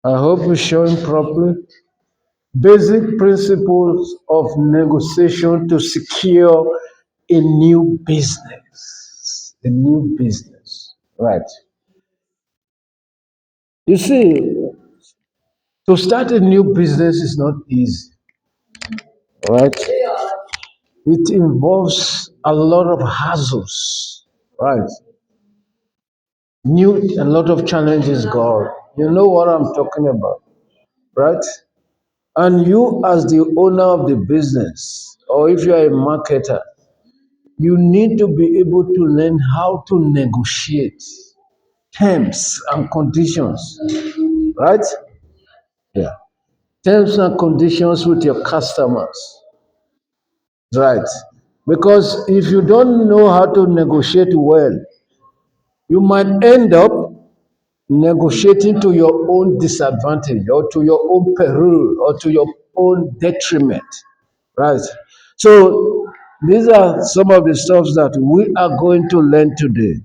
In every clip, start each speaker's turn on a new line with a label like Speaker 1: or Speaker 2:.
Speaker 1: I hope we're showing properly. Basic principles of negotiation to secure a new business. A new business. Right. You see, to start a new business is not easy. Right? It involves a lot of hassles. Right. A lot of challenges, God. You know what I'm talking about. Right? And you, as the owner of the business, or if you are a marketer, you need to be able to learn how to negotiate terms and conditions, right? Yeah. Terms and conditions with your customers, right? Because if you don't know how to negotiate well, you might end up negotiating to your own disadvantage or to your own peril or to your own detriment, right? So these are some of the stuff that we are going to learn today.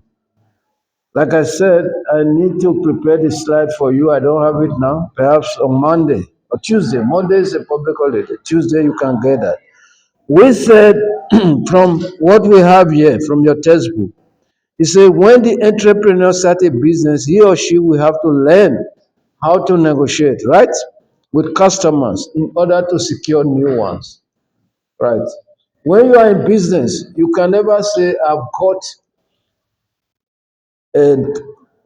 Speaker 1: Like I said, I need to prepare the slide for you. I don't have it now. Perhaps on Monday or Tuesday. Monday is a public holiday. Tuesday you can get that. We said from what we have here from your textbook, he said when the entrepreneur starts a business, he or she will have to learn how to negotiate, right? With customers in order to secure new ones, right? When you are in business, you can never say, I've got a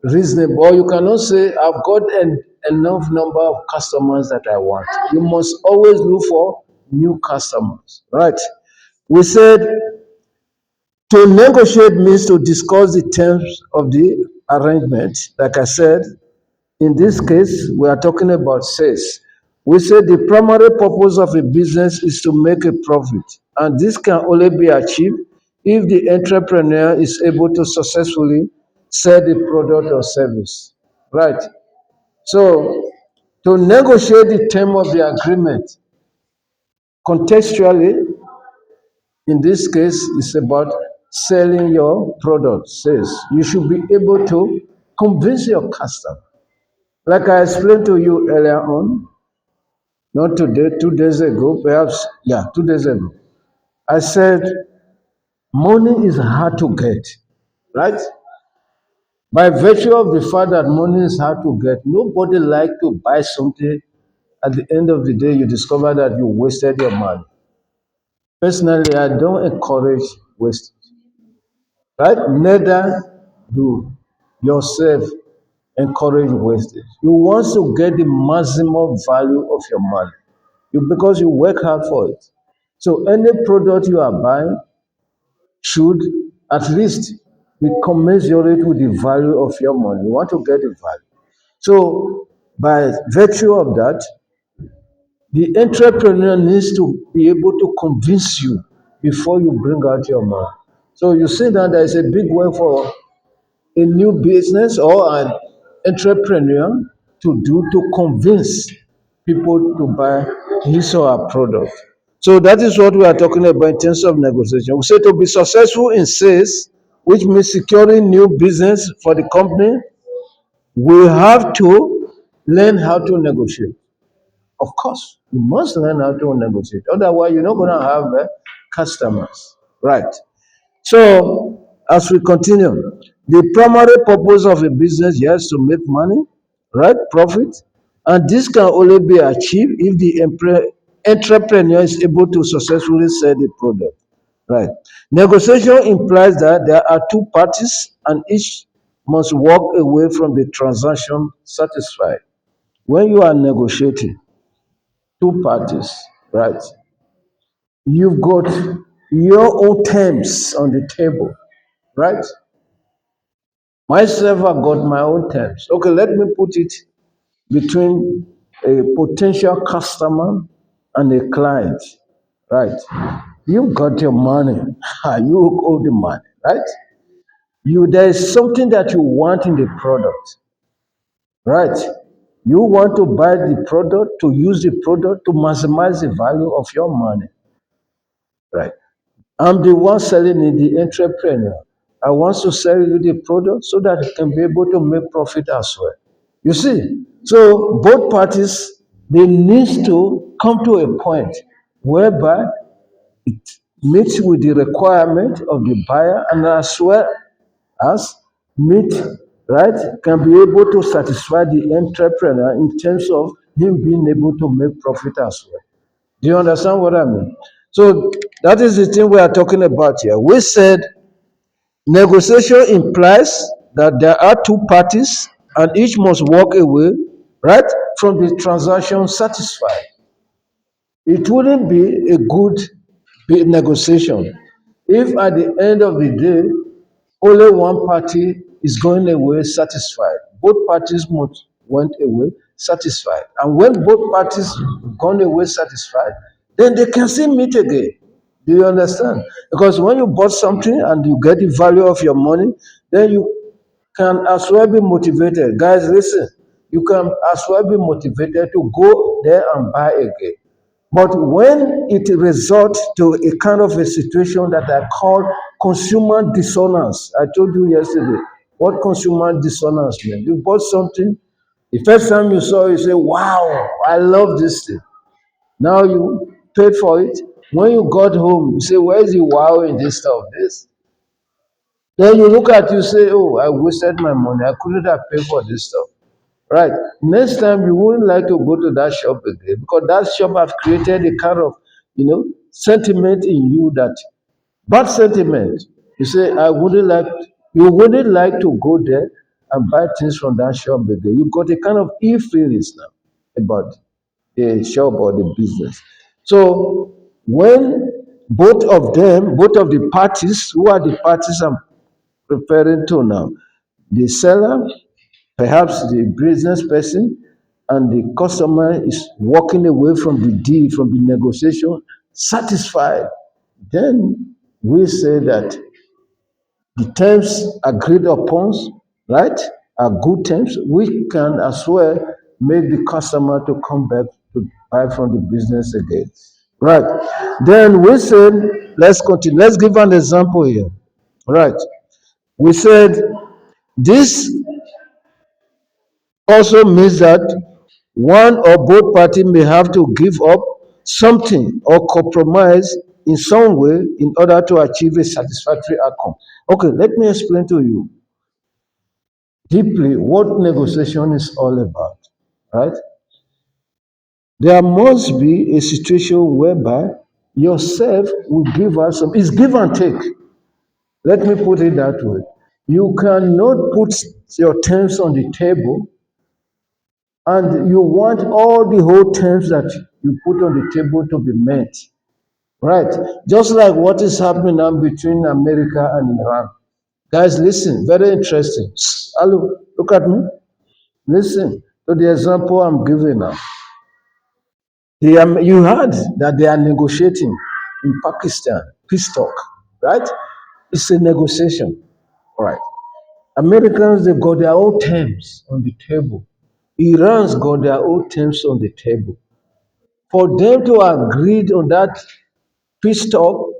Speaker 1: reasonable, or you cannot say, I've got enough number of customers that I want. You must always look for new customers, right? We said to negotiate means to discuss the terms of the arrangement. Like I said, in this case, we are talking about sales. We said the primary purpose of a business is to make a profit, and this can only be achieved if the entrepreneur is able to successfully sell the product or service. Right? So, to negotiate the term of the agreement, contextually, in this case, it's about selling your product. Says you should be able to convince your customer. Like I explained to you earlier on, not today, 2 days ago, perhaps, yeah, 2 days ago. I said, money is hard to get, right? By virtue of the fact that money is hard to get, nobody like to buy something. At the end of the day, you discover that you wasted your money. Personally, I don't encourage wastage, right? Neither do yourself encourage wastage. You want to get the maximum value of your money because you work hard for it. So any product you are buying should at least be commensurate with the value of your money. You want to get the value. So by virtue of that, the entrepreneur needs to be able to convince you before you bring out your money. So you see that there is a big work for a new business or an entrepreneur to do to convince people to buy his or her product. So that is what we are talking about in terms of negotiation. We say to be successful in sales, which means securing new business for the company, we have to learn how to negotiate. Of course, you must learn how to negotiate. Otherwise, you're not going to have customers. Right. So, as we continue, the primary purpose of a business is to make money, right? Profit. And this can only be achieved if the entrepreneur is able to successfully sell the product, right? Negotiation implies that there are two parties and each must walk away from the transaction satisfied. When you are negotiating, two parties, right? You've got your own terms on the table, right? Myself, I've got my own terms. Okay, let me put it between a potential customer and a client, right? You've got your money. You owe the money, right? There is something that you want in the product, right? You want to buy the product, to use the product to maximize the value of your money, right? I'm the one selling it, the entrepreneur. I want to sell you the product so that I can be able to make profit as well. You see, So both parties, they need to come to a point whereby it meets with the requirement of the buyer and as well as meet, right, can be able to satisfy the entrepreneur in terms of him being able to make profit as well. Do you understand what I mean? So that is the thing we are talking about here. We said negotiation implies that there are two parties and each must walk away, right, from the transaction satisfied. It wouldn't be a good negotiation if at the end of the day only one party is going away satisfied. Both parties must went away satisfied. And when both parties gone away satisfied, then they can still meet again. Do you understand? Because when you bought something and you get the value of your money, then you can as well be motivated. Guys, listen, you can as well be motivated to go there and buy again. But when it results to a kind of a situation that I call consumer dissonance, I told you yesterday what consumer dissonance means. You bought something, the first time you saw it, you say, wow, I love this thing. Now you paid for it. When you got home, you say, where is the wow in this stuff? This. Then you look at you say, oh, I wasted my money. I couldn't have paid for this stuff. Right. Next time you wouldn't like to go to that shop again because that shop have created a kind of, sentiment in you that bad sentiment. You say, you wouldn't like to go there and buy things from that shop again. You got a kind of ill feelings now about the shop or the business. So when both of the parties, who are the parties I'm referring to now, the seller, perhaps the business person, and the customer is walking away from the deal, from the negotiation, satisfied. Then we say that the terms agreed upon, right, are good terms. We can as well make the customer to come back to buy from the business again. Right. Then we said, let's continue. Let's give an example here. Right. We said this also means that one or both parties may have to give up something or compromise in some way in order to achieve a satisfactory outcome. Okay, let me explain to you deeply what negotiation is all about, right? There must be a situation whereby yourself will give us some, it's give and take. Let me put it that way. You cannot put your terms on the table and you want all the whole terms that you put on the table to be met. Right? Just like what is happening now between America and Iran. Guys, listen, very interesting. Hello, look at me. Listen to the example I'm giving now. You heard that they are negotiating in Pakistan, peace talk, right? It's a negotiation, right? Americans, they got their own terms on the table. Iran's got their own terms on the table. For them to agree on that peace talk,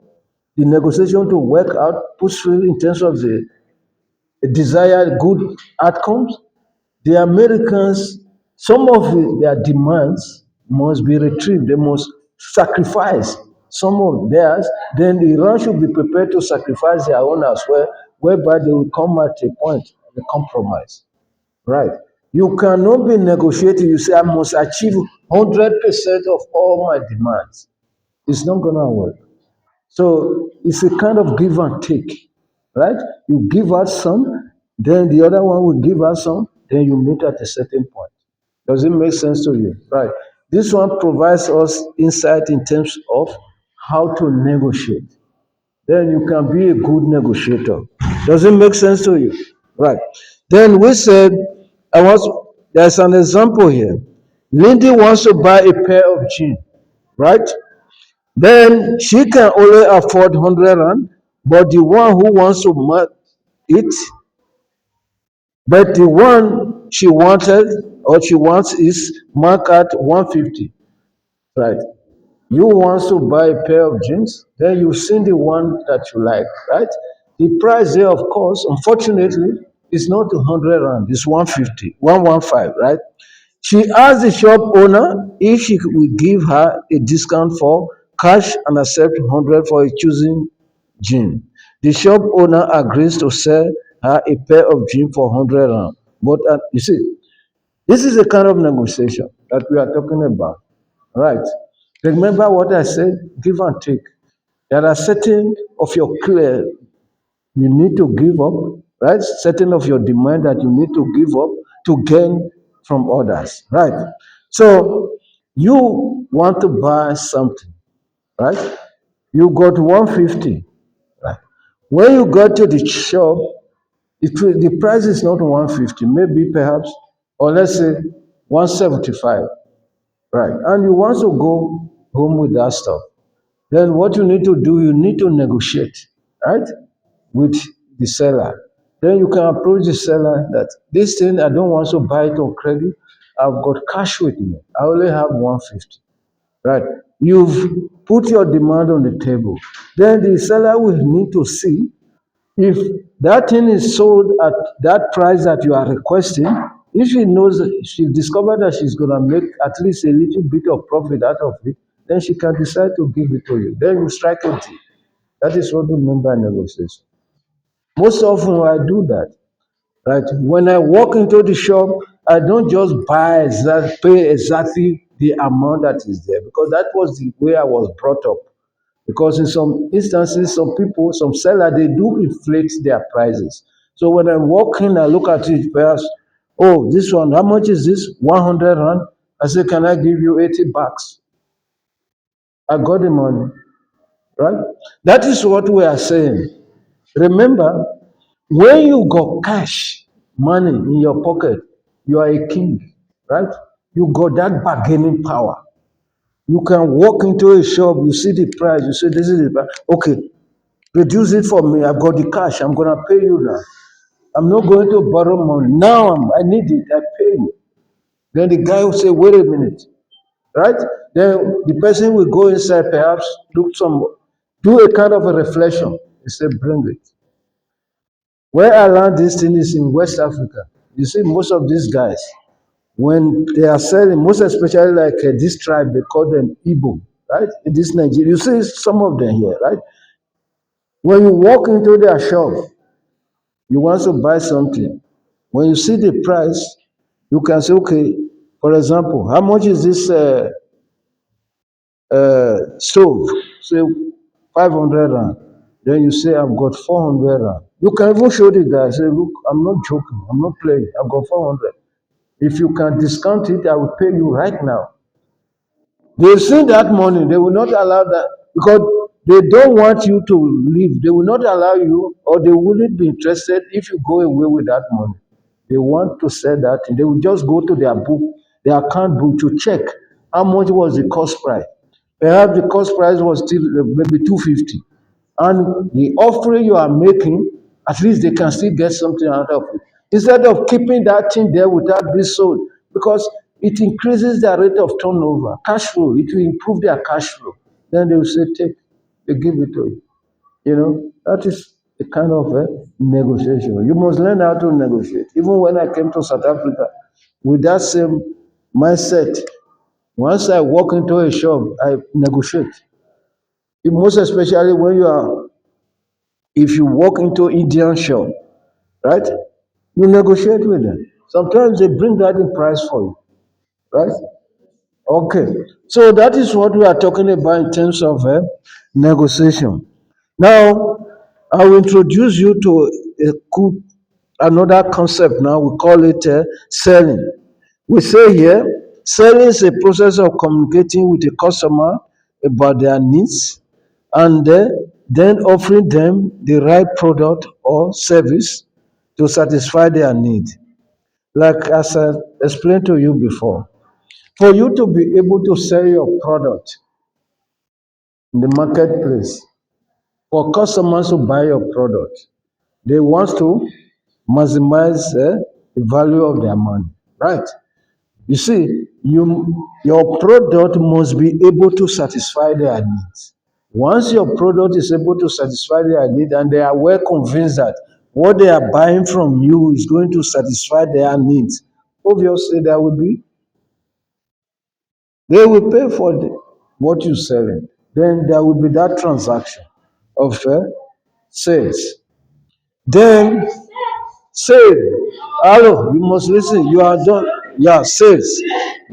Speaker 1: the negotiation to work out peacefully in terms of the desired good outcomes, the Americans, some of their demands must be retrieved. They must sacrifice some of theirs. Then Iran should be prepared to sacrifice their own as well, whereby they will come at a point, a compromise. Right? You cannot be negotiating. You say, I must achieve 100% of all my demands. It's not going to work. So it's a kind of give and take, right? You give out some, then the other one will give out some, then you meet at a certain point. Does it make sense to you? Right. This one provides us insight in terms of how to negotiate. Then you can be a good negotiator. Does it make sense to you? Right. Then we said, there's an example here. Lindy wants to buy a pair of jeans, right? Then she can only afford 100 rand, but the one who wants to mark it, but the one she wanted or she wants is marked at 150. Right. You want to buy a pair of jeans, then you see the one that you like, right? The price there, of course, unfortunately, is not 100 rand, it's 150, 115, right? She asked the shop owner if she would give her a discount for cash and accept 100 for a choosing jean. The shop owner agrees to sell her a pair of jeans for 100 rand. But you see, this is the kind of negotiation that we are talking about, right? Remember what I said, give and take. There are certain of your clear you need to give up, right? Certain of your demand that you need to give up to gain from others, right? So you want to buy something, right? You got 150, right? When you go to the shop, the price is not 150, maybe perhaps, or let's say 175, right? And you want to go home with that stuff. Then what you need to do, you need to negotiate, right? With the seller. Then you can approach the seller that this thing I don't want to buy it on credit. I've got cash with me. I only have 150. Right? You've put your demand on the table. Then the seller will need to see if that thing is sold at that price that you are requesting. If she knows, she discovered that she's gonna make at least a little bit of profit out of it, then she can decide to give it to you. Then you strike a deal. That is what we mean by negotiation. Most often I do that, right? When I walk into the shop, I don't just pay exactly the amount that is there because that was the way I was brought up. Because in some instances, some people, some sellers, they do inflate their prices. So when I walk in, I look at it, perhaps, oh, this one, how much is this? 100 rand. I say, can I give you 80 bucks? I got the money, right? That is what we are saying. Remember, when you got cash money in your pocket, you are a king, right? You got that bargaining power. You can walk into a shop, you see the price, you say, this is the price. Okay, reduce it for me. I've got the cash. I'm going to pay you now. I'm not going to borrow money. Now I need it. I pay you. Then the guy will say, wait a minute, right? Then the person will go inside, perhaps do a kind of a reflection. He say, bring it. Where I learned this thing is in West Africa. You see, most of these guys, when they are selling, most especially like this tribe, they call them Igbo, right? In this Nigeria, you see some of them here, right? When you walk into their shop, you want to buy something. When you see the price, you can say, okay, for example, how much is this stove? Say 500 rand. Then you say, I've got 400 rand. You can even show the guy, say, look, I'm not joking, I'm not playing, I've got 400. If you can discount it, I will pay you right now. They've seen that money, they will not allow that because they don't want you to leave. They will not allow you, or they wouldn't be interested if you go away with that money. They want to sell that, and they will just go to their book, their account book to check how much was the cost price. Perhaps the cost price was still maybe 250. And the offering you are making, at least they can still get something out of it. Instead of keeping that thing there without being sold, because it increases their rate of turnover, cash flow, it will improve their cash flow. Then they will say, take, they give it to you. You know, that is a kind of a negotiation. You must learn how to negotiate. Even when I came to South Africa, with that same mindset, once I walk into a shop, I negotiate. Most especially when you are, if you walk into Indian shop, right? You negotiate with them. Sometimes they bring that in price for you, right? Okay. So that is what we are talking about in terms of negotiation. Now, I will introduce you to another concept now. We call it selling. We say here, selling is a process of communicating with a customer about their needs and then offering them the right product or service to satisfy their need. Like as I explained to you before, for you to be able to sell your product in the marketplace, for customers to buy your product, they want to maximize the value of their money, right? You see, your product must be able to satisfy their needs. Once your product is able to satisfy their need and they are well convinced that what they are buying from you is going to satisfy their needs, obviously there will be They will pay for what you're selling. Then there will be that transaction of sales. Then sale. Hello, you must listen. You are done. Yeah, sales.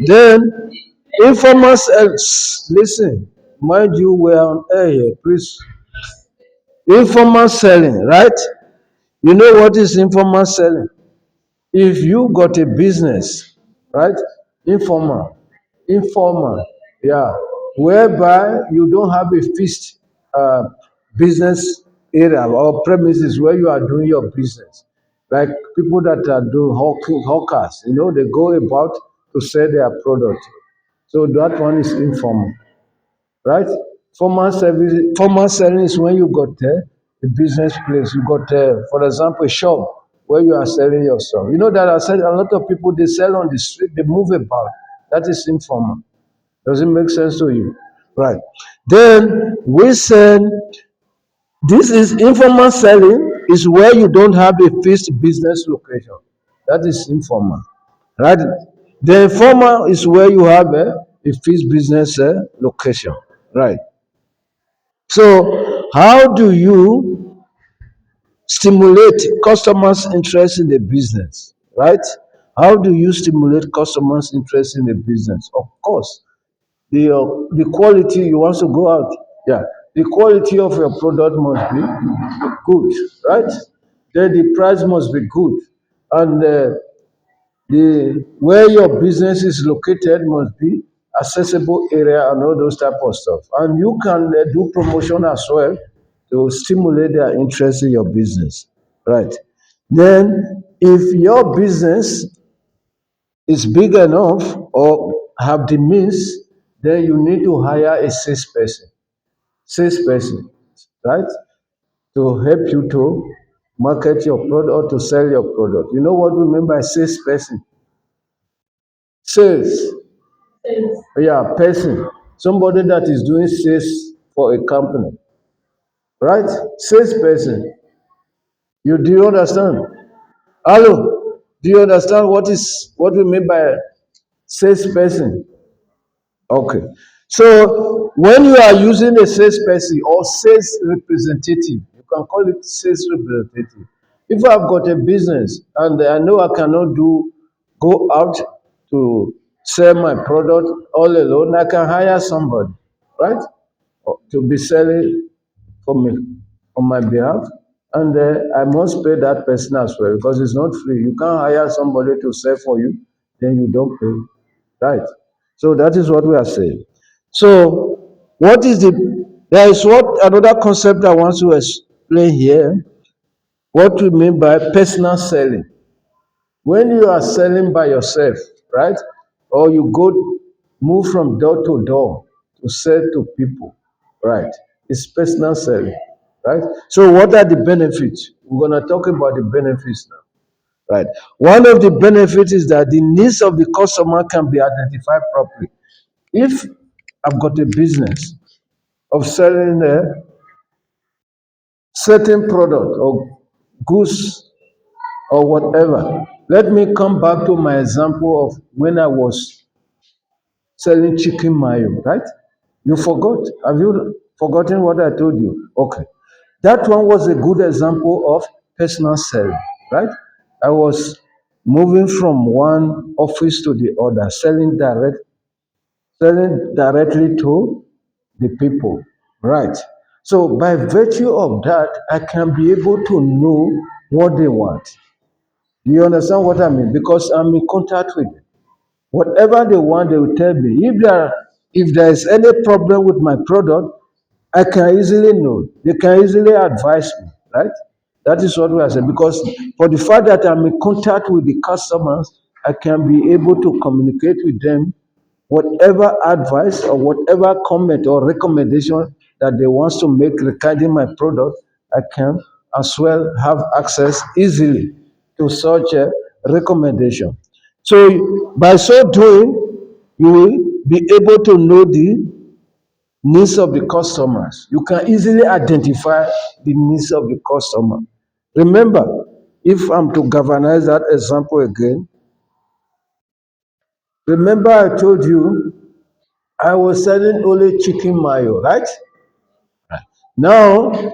Speaker 1: Then informal sales. Listen, mind you, we're on air here. Please. Informal selling, right? You know what is informal selling? If you got a business, right? Informal, informal, yeah, whereby you don't have a fixed uh, business area or premises where you are doing your business. Like people that are doing hawkers, they go about to sell their product. So that one is informal, right? Formal selling is when you got a business place, you got, for example, a shop where you are selling your stuff. You know that a lot of people they sell on the street, they move about. That is informal. Does it make sense to you? Right. Then we sell. This is informal selling is where you don't have a fixed business location. That is informal, right? The formal is where you have a fixed business location, right? So, how do you stimulate customers' interest in the business, right? How do you stimulate customers' interest in the business? Of course, the quality you want to go out, yeah, the quality of your product must be good, right? Then the price must be good, and the where your business is located must be accessible area and all those type of stuff. And you can do promotion as well to stimulate their interest in your business, right? Then if your business is big enough or have the means, then you need to hire a salesperson, right, to help you to market your product or to sell your product. You know what we mean by salesperson? Sales. Yeah, person. Somebody that is doing sales for a company, right? Salesperson. Do you understand? Hello. Do you understand what we mean by salesperson? Okay. So when you are using a salesperson or sales representative, you can call it sales representative. If I've got a business and I know I cannot go out to sell my product all alone, I can hire somebody, right? To be selling for me on my behalf, and I must pay that person as well because it's not free. You can't hire somebody to sell for you, then you don't pay, right? So that is what we are saying. So what is there is what another concept I want to explain here. What we mean by personal selling. When you are selling by yourself, right? Or you move from door to door to sell to people, right? It's personal selling, right? So what are the benefits? We're going to talk about the benefits now, right? One of the benefits is that the needs of the customer can be identified properly. If I've got a business of selling a certain product or goods or whatever, let me come back to my example of when I was selling chicken mayo, right? You forgot? Have you forgotten what I told you? Okay. That one was a good example of personal selling, right? I was moving from one office to the other, selling directly to the people, right? So by virtue of that, I can be able to know what they want. Do you understand what I mean? Because I'm in contact with them. Whatever they want, they will tell me. If there is any problem with my product, I can easily know. They can easily advise me, right? That is what we are saying. Because for the fact that I'm in contact with the customers, I can be able to communicate with them whatever advice or whatever comment or recommendation that they want to make regarding my product. I can as well have access easily to such a recommendation. So by so doing, you will be able to know the needs of the customers. You can easily identify the needs of the customer. Remember, if I'm to galvanize that example again, remember I told you I was selling only chicken mayo, right? Now,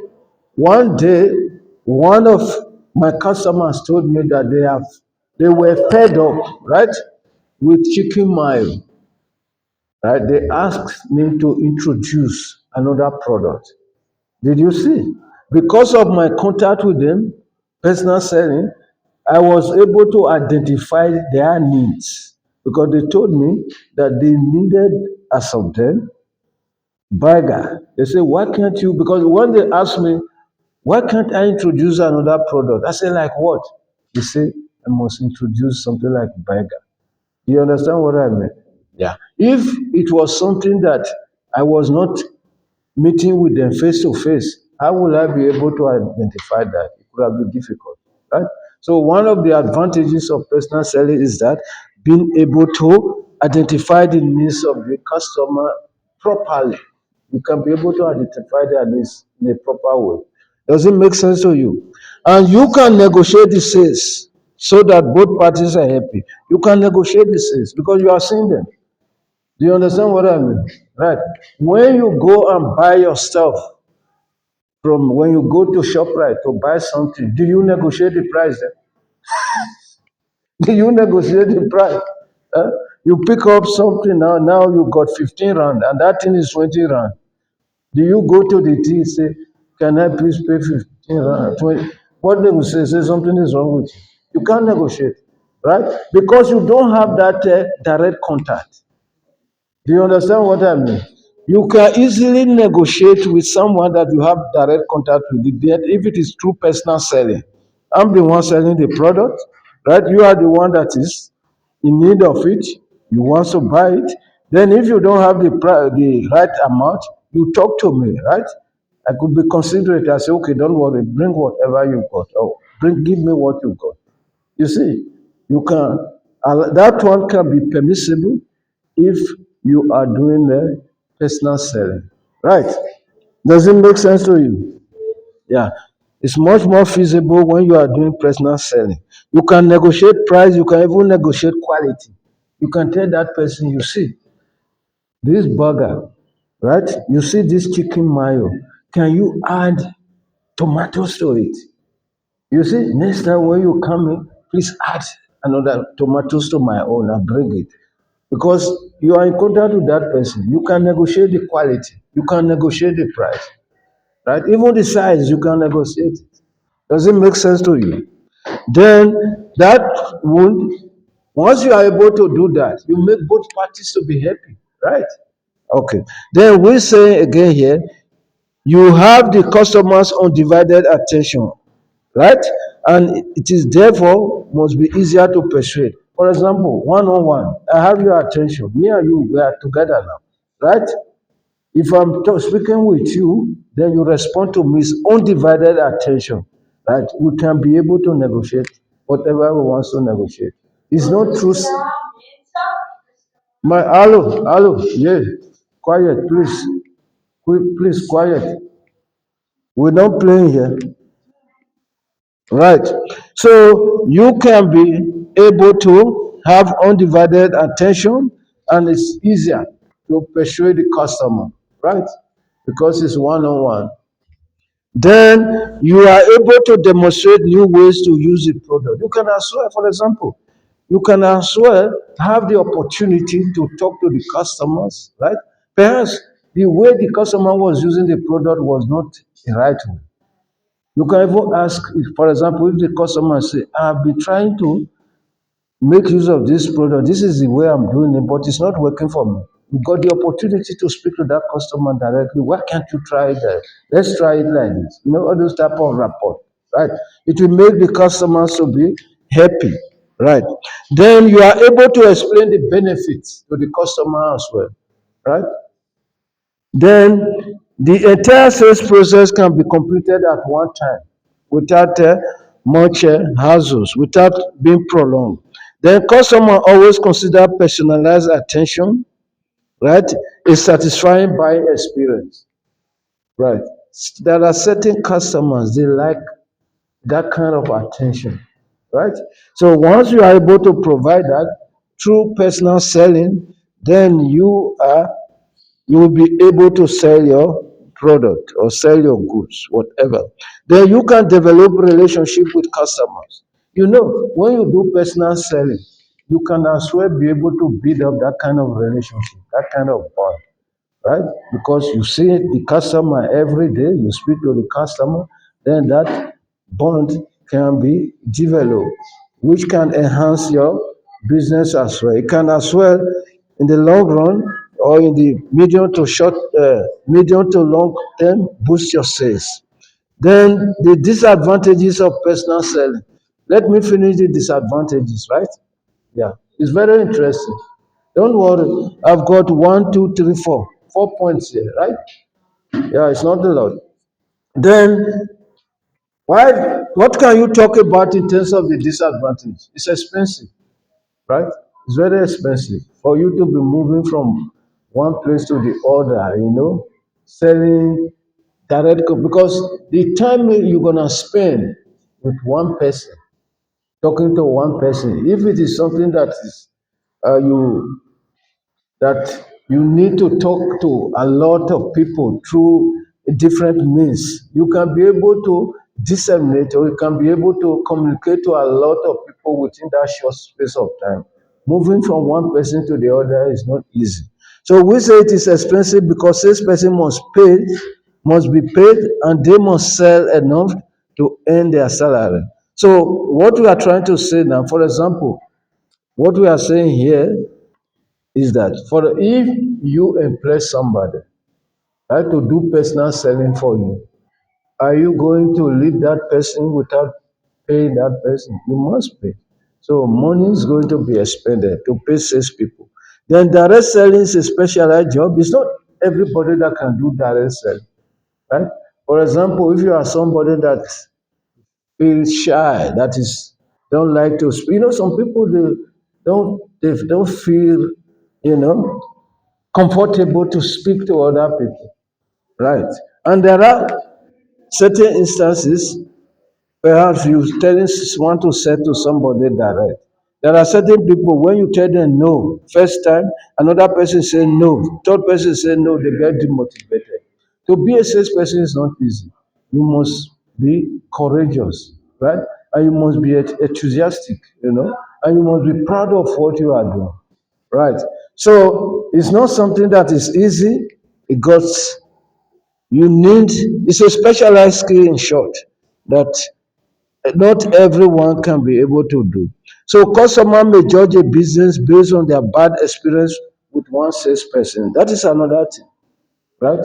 Speaker 1: one day, one of my customers told me that they were fed up, right, with chicken mayo, right? They asked me to introduce another product. Did you see? Because of my contact with them, personal selling, I was able to identify their needs because they told me that they needed as of then burger. They say, why can't you? Because when they asked me, why can't I introduce another product? I say, like what? They say, I must introduce something like burger. You understand what I mean? Yeah. If it was something that I was not meeting with them face to face, how will I be able to identify that? It would have been difficult, right? So one of the advantages of personal selling is that being able to identify the needs of the customer properly. You can be able to identify their needs in a proper way. Does it make sense to you? And you can negotiate the sales so that both parties are happy. You can negotiate the sales because you are seeing them. Do you understand what I mean? Right. When you go and buy your stuff from when you go to ShopRite to buy something, do you negotiate the price then? Do you negotiate the price? Huh? You pick up something now you got 15 rand and that thing is 20 rand. Do you go to the T and say, can I please pay 15 rand? 20? What they will say something is wrong with you. You can't negotiate, right? Because you don't have that direct contact. Do you understand what I mean? You can easily negotiate with someone that you have direct contact with, if it is true personal selling. I'm the one selling the product, right? You are the one that is in need of it. You want to buy it. Then, if you don't have the right amount, you talk to me, right? I could be considerate. I say, okay, don't worry, bring whatever you got, or give me what you got. You see, you can that one can be permissible if you are doing the personal selling, right? Does it make sense to you? Yeah, it's much more feasible when you are doing personal selling. You can negotiate price. You can even negotiate quality. You can tell that person, you see, this burger, right? You see this chicken mayo. Can you add tomatoes to it? You see, next time when you come in, please add another tomatoes to my own and bring it. Because you are in contact with that person. You can negotiate the quality. You can negotiate the price. Right? Even the size, you can negotiate it. Does it make sense to you? Then that would, once you are able to do that, you make both parties to be happy. Right? Okay. Then we say again here, you have the customer's undivided attention, right? And it is therefore must be easier to persuade. For example, one on one, I have your attention. Me and you, we are together now, right? If I'm speaking with you, then you respond to me with undivided attention, right? We can be able to negotiate whatever we want to negotiate. It's not true. My hello, yeah, quiet, please, please, quiet. We're not playing here. Right. So you can be able to have undivided attention and it's easier to persuade the customer, right? Because it's one on one. Then you are able to demonstrate new ways to use the product. You can as well, for example, you can as well have the opportunity to talk to the customers, right? Perhaps the way the customer was using the product was not the right way. You can even ask, if, for example, if the customer say, I've been trying to make use of this product, this is the way I'm doing it, but it's not working for me. You got the opportunity to speak to that customer directly. Why can't you try that? Let's try it like this. You know, all those type of rapport, right? It will make the customers to be happy, right? Then you are able to explain the benefits to the customer as well, right? Then the entire sales process can be completed at one time without much hassles, without being prolonged. Then customer always consider personalized attention, right? A satisfying buying experience, right? There are certain customers they like that kind of attention, right? So once you are able to provide that through personal selling, then you are you will be able to sell your product or sell your goods, whatever. Then you can develop relationship with customers. When you do personal selling, you can as well be able to build up that kind of relationship, that kind of bond, right? Because you see the customer every day, you speak to the customer, then that bond can be developed, which can enhance your business as well. It can as well, in the long run or in the medium to long term, boost your sales. Then the disadvantages of personal selling. Let me finish the disadvantages, right? Yeah, it's very interesting. Don't worry. I've got one, two, three, four. 4 points here, right? Yeah, it's not a lot. Then why what can you talk about in terms of the disadvantage? It's expensive, right? It's very expensive for you to be moving from one place to the other, selling because the time you're gonna spend with one person, talking to one person, if it is something that is you that you need to talk to a lot of people through different means. You can be able to disseminate or you can be able to communicate to a lot of people within that short space of time. Moving from one person to the other is not easy. So we say it is expensive because this person must be paid, and they must sell enough to earn their salary. So what we are trying to say now, for example, what we are saying here is that for if you employ somebody, right, to do personal selling for you, are you going to leave that person without paying that person? You must pay. So money is going to be expended to pay sales people. Then direct selling is a specialized job. It's not everybody that can do direct selling, right? For example, if you are somebody that feels shy, that is don't like to speak. Some people they don't feel, you know, comfortable to speak to other people, right? And there are certain instances, perhaps you want to say to somebody direct. There are certain people, when you tell them no, first time, another person say no, third person say no, they get demotivated. To be a salesperson is not easy. You must be courageous, right? And you must be enthusiastic, and you must be proud of what you are doing. Right. So it's not something that is easy. It got you need it's a specialized skill, in short, that not everyone can be able to do. So customer may judge a business based on their bad experience with one salesperson. That is another thing, right?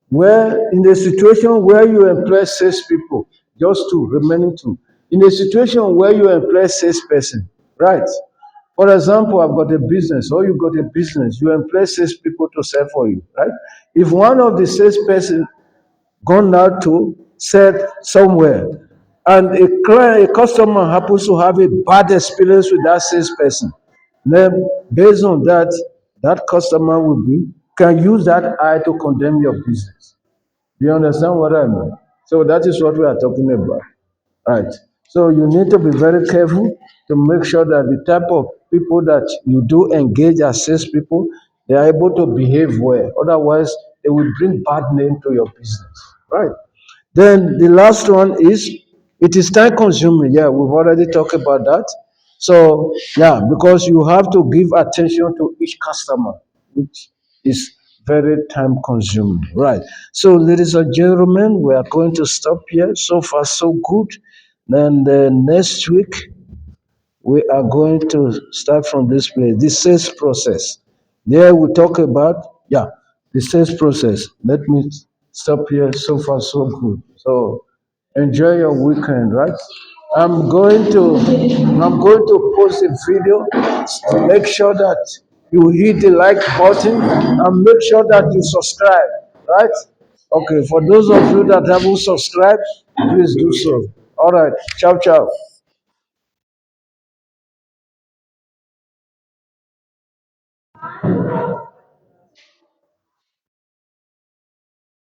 Speaker 1: Where in a situation where you employ salespeople, just two, remaining two, in a situation where you employ salesperson, right? For example, I've got a business, or you've got a business, you employ salespeople to sell for you, right? If one of the salesperson gone out to sell somewhere, and a customer happens to have a bad experience with that salesperson, then based on that, that customer will be can use that eye to condemn your business. Do you understand what I mean? So that is what we are talking about. Right. So you need to be very careful to make sure that the type of people that you do engage as salespeople, they are able to behave well. Otherwise, they will bring bad name to your business. Right. Then the last one is it is time consuming. Yeah, we've already talked about that. So yeah, because you have to give attention to each customer, which is very time consuming. Right. So ladies and gentlemen, we are going to stop here. So far, so good. Then the next week we are going to start from this place, the sales process. There we talk about, yeah, the sales process. Let me stop here. So far, so good. So enjoy your weekend, right? I'm going to post a video. Make sure that you hit the like button and make sure that you subscribe, right? Okay, for those of you that haven't subscribed, please do so. All right, ciao, ciao.